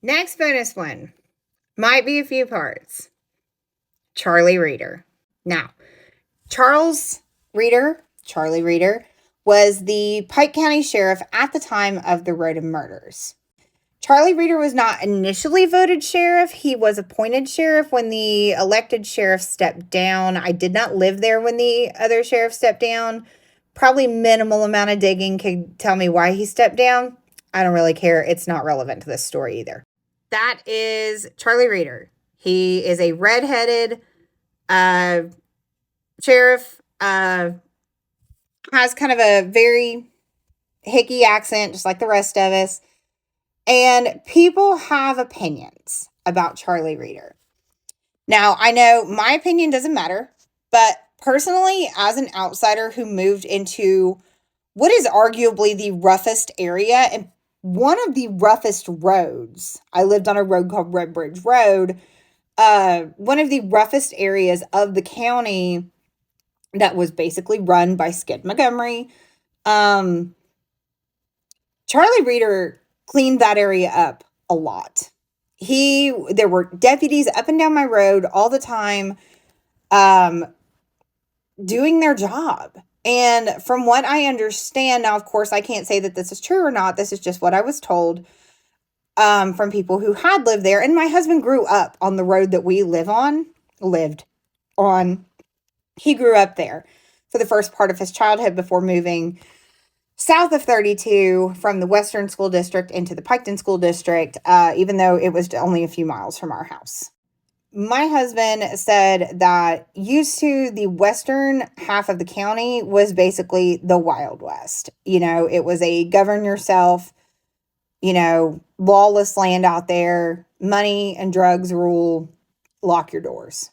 Next bonus one might be a few parts. Charlie Reeder. Now, Charlie Reeder, was the Pike County Sheriff at the time of the Rodham murders. Charlie Reeder was not initially voted sheriff. He was appointed sheriff when the elected sheriff stepped down. I did not live there when the other sheriff stepped down. Probably minimal amount of digging could tell me why he stepped down. I don't really care. It's not relevant to this story either. That is Charlie Reeder. He is a redheaded sheriff. Has kind of a very hicky accent, just like the rest of us. And people have opinions about Charlie Reeder. Now, I know my opinion doesn't matter, but personally, as an outsider who moved into what is arguably the roughest area and one of the roughest roads, I lived on a road called Red Bridge Road, one of the roughest areas of the county that was basically run by Skid Montgomery. Charlie Reeder cleaned that area up a lot. There were deputies up and down my road all the time, doing their job. And from what I understand, now, of course, I can't say that this is true or not. This is just what I was told, from people who had lived there. And my husband grew up on the road that we lived on. He grew up there for the first part of his childhood before moving south of 32 from the Western School District into the Piketon School District, even though it was only a few miles from our house. My husband said that used to the western half of the county was basically the Wild West. You know, it was a govern yourself, lawless land out there, money and drugs rule, lock your doors.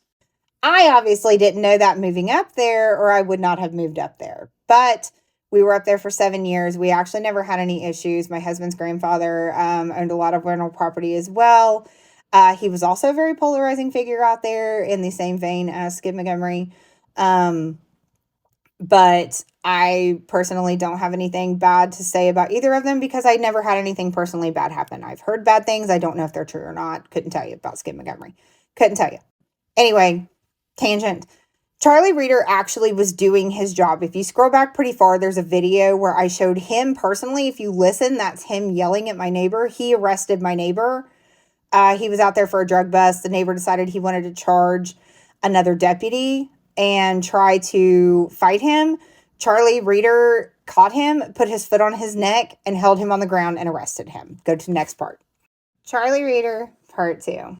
I obviously didn't know that moving up there, or I would not have moved up there. But we were up there for 7 years. We actually never had any issues. My husband's grandfather owned a lot of rental property as well. He was also a very polarizing figure out there in the same vein as Skid Montgomery. But I personally don't have anything bad to say about either of them because I never had anything personally bad happen. I've heard bad things. I don't know if they're true or not. Couldn't tell you about Skid Montgomery. Couldn't tell you. Anyway, tangent. Charlie Reeder actually was doing his job. If you scroll back pretty far, there's a video where I showed him personally. If you listen, that's him yelling at my neighbor. He arrested my neighbor. He was out there for a drug bust. The neighbor decided he wanted to charge another deputy and try to fight him. Charlie Reeder caught him, put his foot on his neck, and held him on the ground and arrested him. Go to the next part. Charlie Reeder, part 2.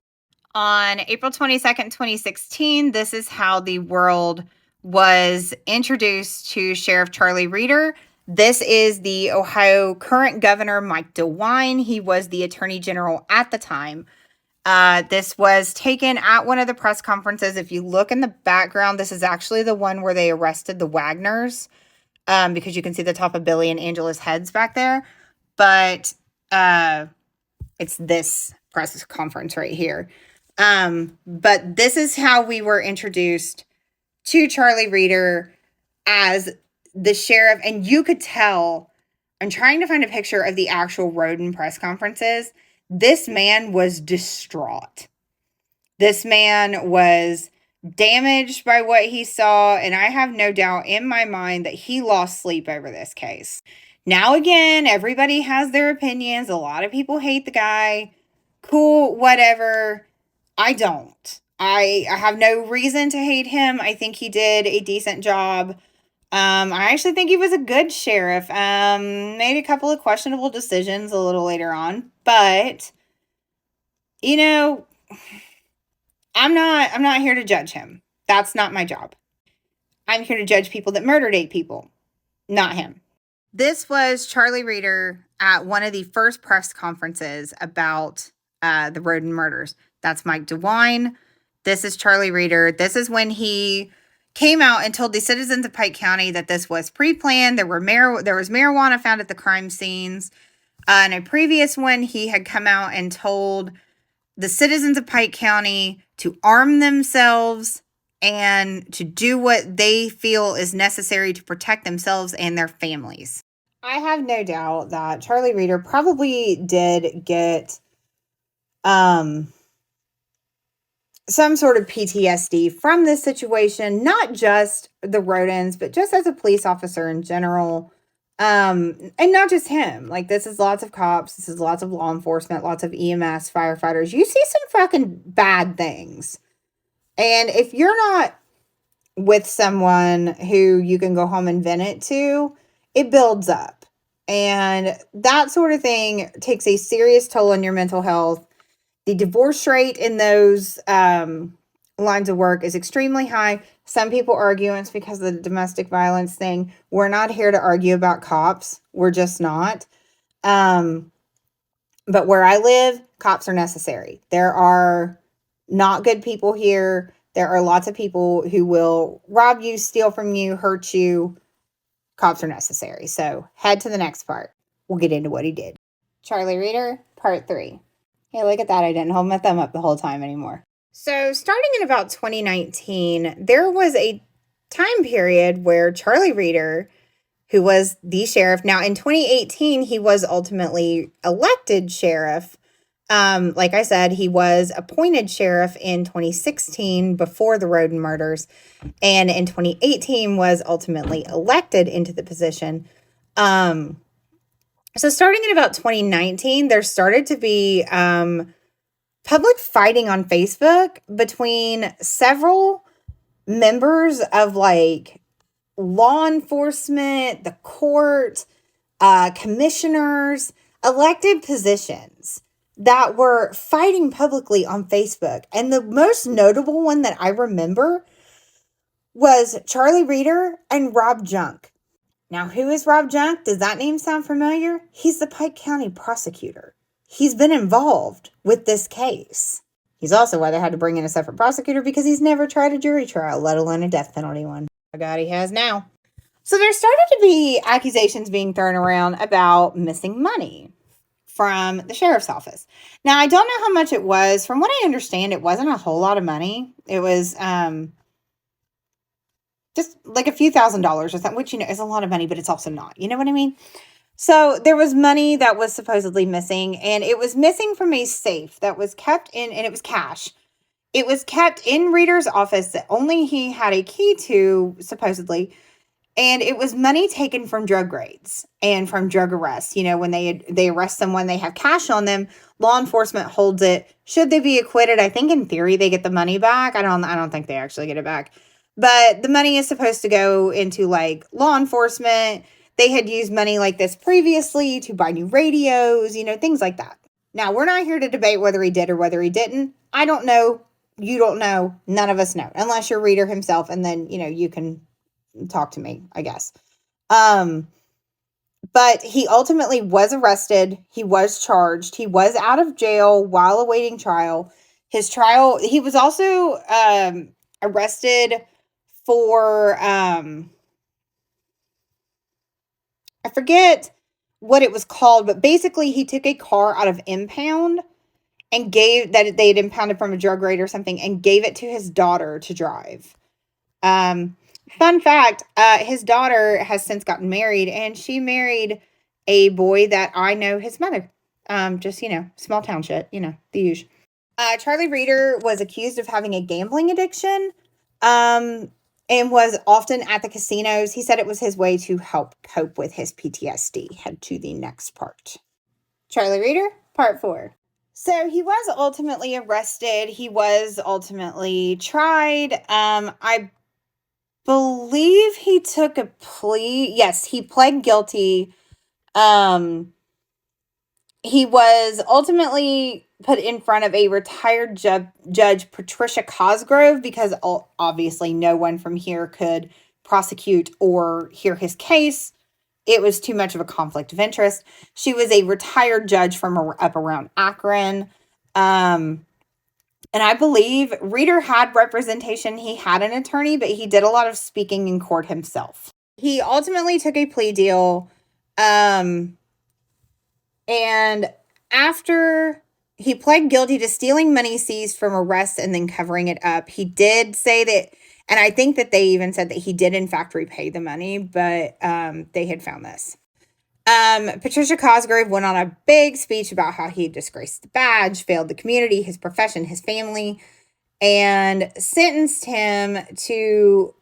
On April 22nd, 2016, this is how the world was introduced to Sheriff Charlie Reeder. This is the Ohio current governor, Mike DeWine. He was the attorney general at the time. This was taken at one of the press conferences. If you look in the background, this is actually the one where they arrested the Wagners, because you can see the top of Billy and Angela's heads back there. But it's this press conference right here. But this is how we were introduced to Charlie Reeder as the sheriff. And you could tell, I'm trying to find a picture of the actual Rodham press conferences. This man was distraught. This man was damaged by what he saw. And I have no doubt in my mind that he lost sleep over this case. Now, again, everybody has their opinions. A lot of people hate the guy. Cool, whatever. I don't. I have no reason to hate him. I think he did a decent job. I actually think he was a good sheriff. Made a couple of questionable decisions a little later on, but I'm not here to judge him. That's not my job. I'm here to judge people that murdered 8 people, not him. This was Charlie Reeder at one of the first press conferences about the Rodham murders. That's Mike DeWine. This is Charlie Reeder. This is when he came out and told the citizens of Pike County that this was pre-planned. There was marijuana found at the crime scenes. In a previous one, he had come out and told the citizens of Pike County to arm themselves and to do what they feel is necessary to protect themselves and their families. I have no doubt that Charlie Reeder probably did get some sort of PTSD from this situation, not just the rodents, but just as a police officer in general. And not just him. Like, this is lots of cops, this is lots of law enforcement, lots of EMS, firefighters. You see some fucking bad things. And if you're not with someone who you can go home and vent it to, it builds up. And that sort of thing takes a serious toll on your mental health. The divorce rate in those lines of work is extremely high. Some people argue it's because of the domestic violence thing. We're not here to argue about cops. We're just not. But where I live, cops are necessary. There are not good people here. There are lots of people who will rob you, steal from you, hurt you. Cops are necessary. So head to the next part. We'll get into what he did. Charlie Reader, part 3. Hey, look at that. I didn't hold my thumb up the whole time anymore. So starting in about 2019, there was a time period where Charlie Reader, who was the sheriff, now in 2018, he was ultimately elected sheriff. Like I said, he was appointed sheriff in 2016 before the Roden murders, and in 2018 was ultimately elected into the position. So starting in about 2019, there started to be public fighting on Facebook between several members of like law enforcement, the court, commissioners, elected positions that were fighting publicly on Facebook. And the most notable one that I remember was Charlie Reader and Rob Junk. Now, who is Rob Junk? Does that name sound familiar? He's the Pike County prosecutor. He's been involved with this case. He's also why they had to bring in a separate prosecutor, because he's never tried a jury trial, let alone a death penalty one. Oh God, he has now. So there started to be accusations being thrown around about missing money from the sheriff's office. Now, I don't know how much it was. From what I understand, it wasn't a whole lot of money. It was just like a few $1,000s or something, which, is a lot of money, but it's also not. You know what I mean? So there was money that was supposedly missing, and it was missing from a safe that was kept in, and it was cash. It was kept in Reader's office that only he had a key to, supposedly, and it was money taken from drug raids and from drug arrests. When they arrest someone, they have cash on them. Law enforcement holds it. Should they be acquitted, I think in theory they get the money back. I don't think they actually get it back. But the money is supposed to go into like law enforcement. They had used money like this previously to buy new radios, things like that. Now, we're not here to debate whether he did or whether he didn't. I don't know. You don't know. None of us know, unless you're Reader himself, and then, you can talk to me, I guess. But he ultimately was arrested. He was charged. He was out of jail while awaiting trial. His trial, he was also arrested for, I forget what it was called, but basically he took a car out of impound and gave that they had impounded from a drug raid or something, and gave it to his daughter to drive. Fun fact, his daughter has since gotten married, and she married a boy that I know his mother. Just, small town shit, the usual. Charlie Reader was accused of having a gambling addiction, and was often at the casinos. He said it was his way to help cope with his PTSD. Head to the next part. Charlie Reader, part 4. So he was ultimately arrested. He was ultimately tried. I believe he took a plea. Yes, he pled guilty. He was ultimately put in front of a retired judge, Patricia Cosgrove, because obviously no one from here could prosecute or hear his case. It was too much of a conflict of interest. She was a retired judge from up around Akron. And I believe Reader had representation. He had an attorney, but he did a lot of speaking in court himself. He ultimately took a plea deal. And after he pled guilty to stealing money seized from arrests and then covering it up, he did say that, and I think that they even said that he did in fact repay the money, but they had found this. Patricia Cosgrove went on a big speech about how he disgraced the badge, failed the community, his profession, his family, and sentenced him to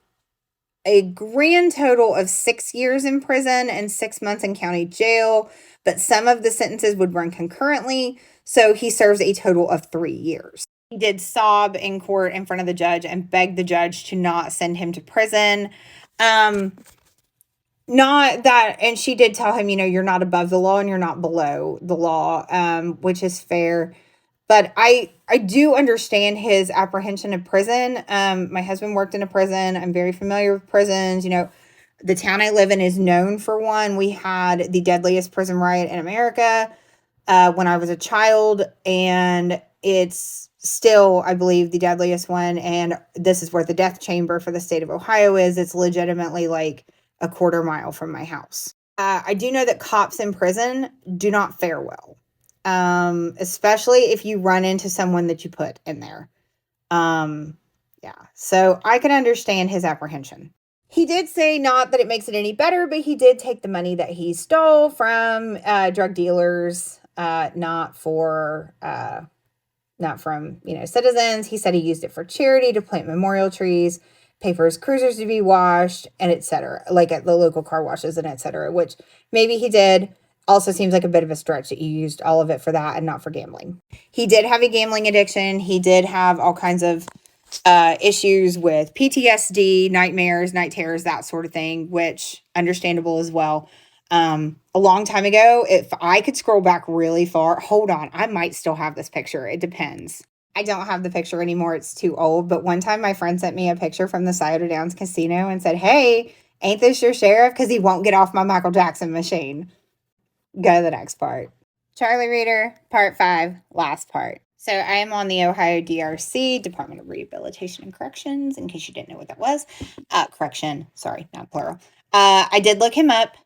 a grand total of 6 years in prison and 6 months in county jail. But some of the sentences would run concurrently, so he serves a total of 3 years. He did sob in court in front of the judge and begged the judge to not send him to prison. Not that, and she did tell him, you're not above the law and you're not below the law, which is fair. But I do understand his apprehension of prison. My husband worked in a prison. I'm very familiar with prisons. The town I live in is known for one. We had the deadliest prison riot in America when I was a child, and it's still, I believe, the deadliest one. And this is where the death chamber for the state of Ohio is. It's legitimately like a quarter mile from my house. I do know that cops in prison do not fare well, especially if you run into someone that you put in there. Yeah, so I can understand his apprehension. He did say not that it makes it any better, but he did take the money that he stole from drug dealers, not from citizens. He said he used it for charity, to plant memorial trees, pay for his cruisers to be washed, and etc. Like at the local car washes and etc. Which maybe he did. Also seems like a bit of a stretch that you used all of it for that and not for gambling. He did have a gambling addiction. He did have all kinds of issues with PTSD, nightmares, night terrors, that sort of thing, which understandable as well. A long time ago, if I could scroll back really far, hold on, I might still have this picture. It depends. I don't have the picture anymore. It's too old. But one time my friend sent me a picture from the Scioto Downs Casino and said, "Hey, ain't this your sheriff? Because he won't get off my Michael Jackson machine." Go to the next part. Charlie Reader, part 5, last part. So I am on the Ohio DRC, Department of Rehabilitation and Corrections, in case you didn't know what that was. Correction, sorry, not plural. I did look him up.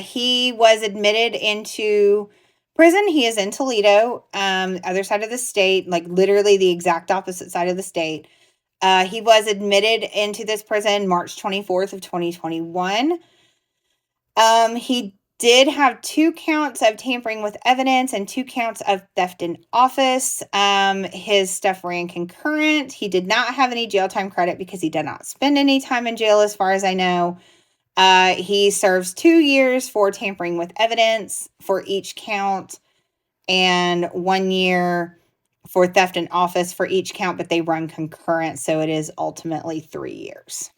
He was admitted into prison. He is in Toledo, other side of the state, like literally the exact opposite side of the state. He was admitted into this prison March 24th of 2021. He did have 2 counts of tampering with evidence and 2 counts of theft in office. His stuff ran concurrent. He did not have any jail time credit because he did not spend any time in jail, as far as I know. He serves 2 years for tampering with evidence for each count and 1 year for theft in office for each count, but they run concurrent, so it is ultimately 3 years.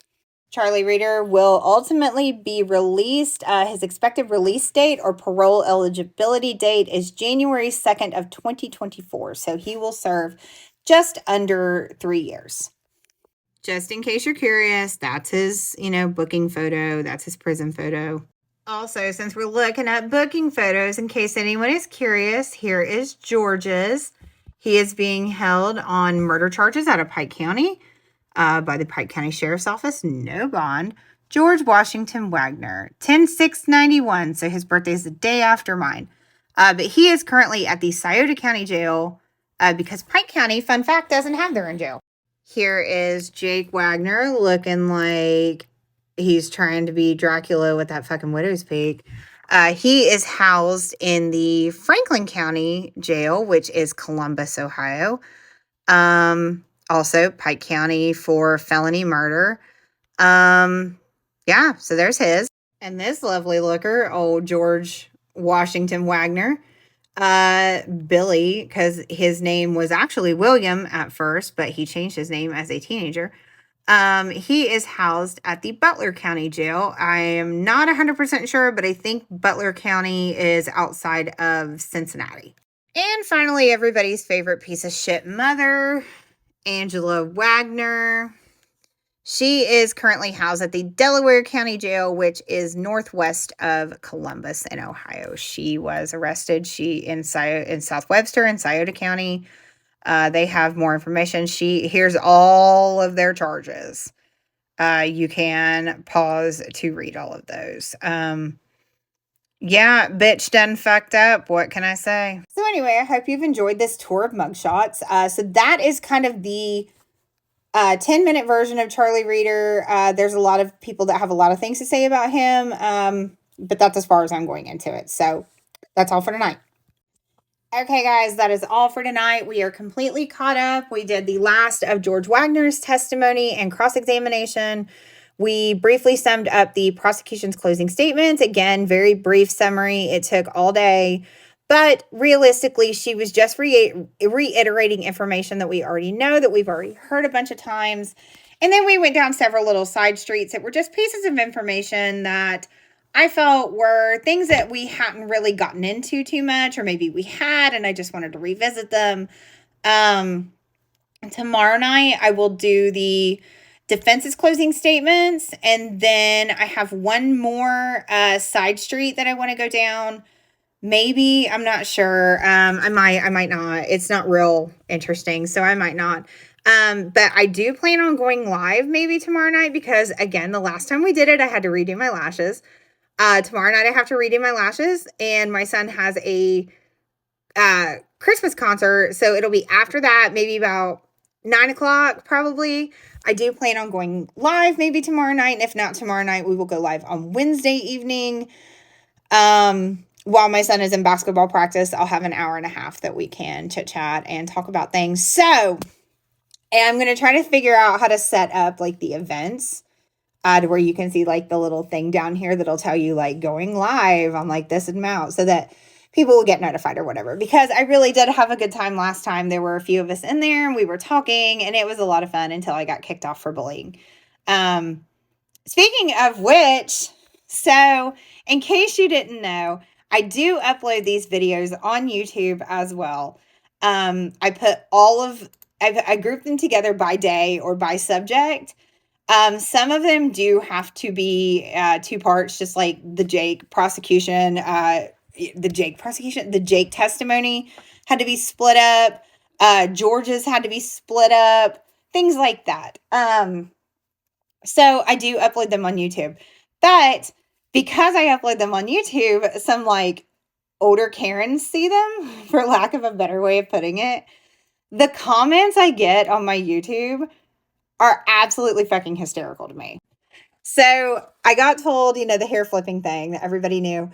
Charlie Reader will ultimately be released. His expected release date or parole eligibility date is January 2nd of 2024. So he will serve just under 3 years. Just in case you're curious, that's his, booking photo. That's his prison photo. Also, since we're looking at booking photos, in case anyone is curious, here is George's. He is being held on murder charges out of Pike County. By the Pike County Sheriff's Office, no bond. George Washington Wagner, 10/6/91, so his birthday is the day after mine. But he is currently at the Scioto County Jail because Pike County, fun fact, doesn't have their own jail. Here is Jake Wagner looking like he's trying to be Dracula with that fucking widow's peak. He is housed in the Franklin County Jail, which is Columbus, Ohio. Also Pike County for felony murder. Yeah, so there's his. And this lovely looker, old George Washington Wagner, Billy, because his name was actually William at first, but he changed his name as a teenager. He is housed at the Butler County Jail. I am not 100% sure, but I think Butler County is outside of Cincinnati. And finally, everybody's favorite piece of shit mother, Angela Wagner. She is currently housed at the Delaware County Jail, which is northwest of Columbus in Ohio. She was arrested. In South Webster in Scioto County. They have more information. Here's all of their charges. You can pause to read all of those. Yeah, bitch done fucked up. What can I say? So anyway, I hope you've enjoyed this tour of mugshots. So that is kind of the 10-minute version of Charlie Reader. There's a lot of people that have a lot of things to say about him. But that's as far as I'm going into it. So that's all for tonight. Okay, guys, that is all for tonight. We are completely caught up. We did the last of George Wagner's testimony and cross examination. We briefly summed up the prosecution's closing statements. Again, very brief summary. It took all day. But realistically, she was just reiterating information that we already know, that we've already heard a bunch of times. And then we went down several little side streets that were just pieces of information that I felt were things that we hadn't really gotten into too much, or maybe we had, and I just wanted to revisit them. Tomorrow night, I will do the defense's closing statements, and then I have one more side street that I want to go down. Maybe, I'm not sure. I might not. It's not real interesting, so I might not. But I do plan on going live maybe tomorrow night because, again, the last time we did it, I had to redo my lashes. Tomorrow night I have to redo my lashes, and my son has a Christmas concert, so it'll be after that, maybe about 9 o'clock probably. I do plan on going live maybe tomorrow night, and if not tomorrow night, we will go live on Wednesday evening. While my son is in basketball practice, I'll have an hour and a half that we can chit chat and talk about things. So, and I'm going to try to figure out how to set up like the events. To where you can see like the little thing down here that'll tell you like going live on like this amount so that people will get notified or whatever. Because I really did have a good time last time. There were a few of us in there and we were talking and it was a lot of fun until I got kicked off for bullying. Speaking of which, so in case you didn't know, I do upload these videos on YouTube as well. I put I grouped them together by day or by subject. Some of them do have to be 2 parts, just like the Jake testimony had to be split up. George's had to be split up, things like that. So I do upload them on YouTube, but because I upload them on YouTube, some like older Karens see them, for lack of a better way of putting it. The comments I get on my YouTube are absolutely fucking hysterical to me. So I got told, the hair flipping thing that everybody knew.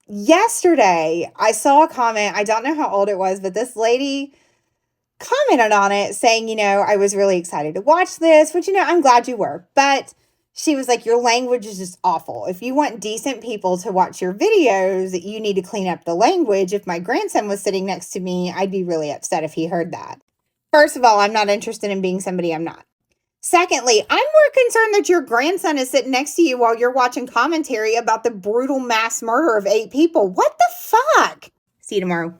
Yesterday, I saw a comment. I don't know how old it was, but this lady commented on it saying, I was really excited to watch this, which, I'm glad you were. But she was like, your language is just awful. If you want decent people to watch your videos, you need to clean up the language. If my grandson was sitting next to me, I'd be really upset if he heard that. First of all, I'm not interested in being somebody I'm not. Secondly, I'm more concerned that your grandson is sitting next to you while you're watching commentary about the brutal mass murder of 8 people. What the fuck? See you tomorrow.